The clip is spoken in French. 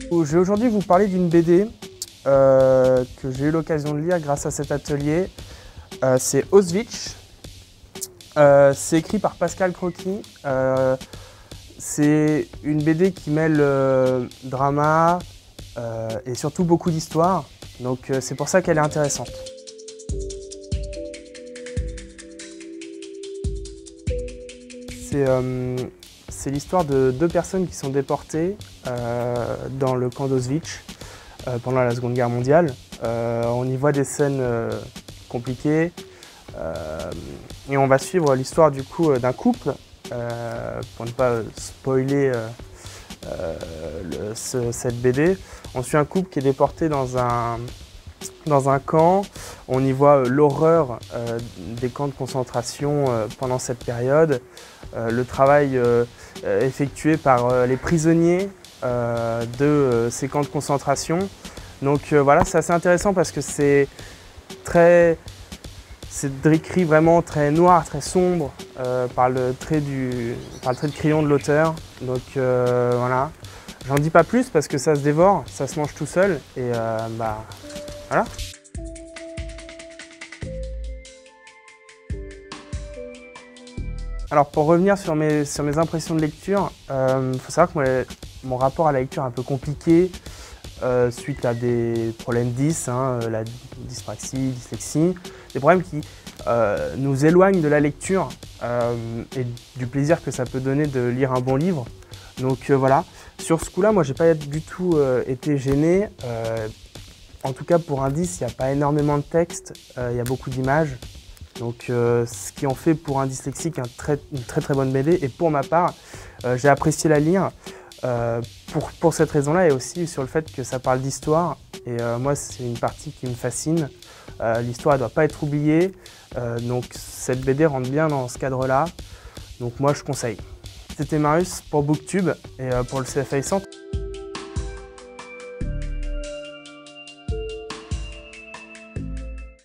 Je vais aujourd'hui vous parler d'une BD que j'ai eu l'occasion de lire grâce à cet atelier. C'est Auschwitz. C'est écrit par Pascal Croquis. C'est une BD qui mêle drama et surtout beaucoup d'histoire. Donc c'est pour ça qu'elle est intéressante. C'est l'histoire de deux personnes qui sont déportées dans le camp d'Auschwitz pendant la Seconde Guerre mondiale. On y voit des scènes compliquées et on va suivre l'histoire du coup d'un couple pour ne pas spoiler cette BD. On suit un couple qui est déporté dans un camp. On y voit l'horreur des camps de concentration pendant cette période, le travail effectué par les prisonniers de ces camps de concentration. Donc voilà, c'est assez intéressant parce que c'est écrit vraiment très noir, très sombre par le trait de crayon de l'auteur. Donc voilà, j'en dis pas plus parce que ça se dévore, ça se mange tout seul et voilà. Alors pour revenir sur mes impressions de lecture, faut savoir que mon rapport à la lecture est un peu compliqué suite à des problèmes 10, la dyspraxie, dyslexie, des problèmes qui nous éloignent de la lecture et du plaisir que ça peut donner de lire un bon livre. Donc voilà, sur ce coup-là, moi j'ai pas du tout été gêné. En tout cas pour un 10, il n'y a pas énormément de texte, il y a beaucoup d'images. Donc ce qui en fait pour un dyslexique une très bonne BD. Et pour ma part, j'ai apprécié la lire pour cette raison-là et aussi sur le fait que ça parle d'histoire. Et moi, c'est une partie qui me fascine. L'histoire ne doit pas être oubliée. Donc cette BD rentre bien dans ce cadre-là. Donc moi, je conseille. C'était Marius pour Booktube et pour le CFA Centre.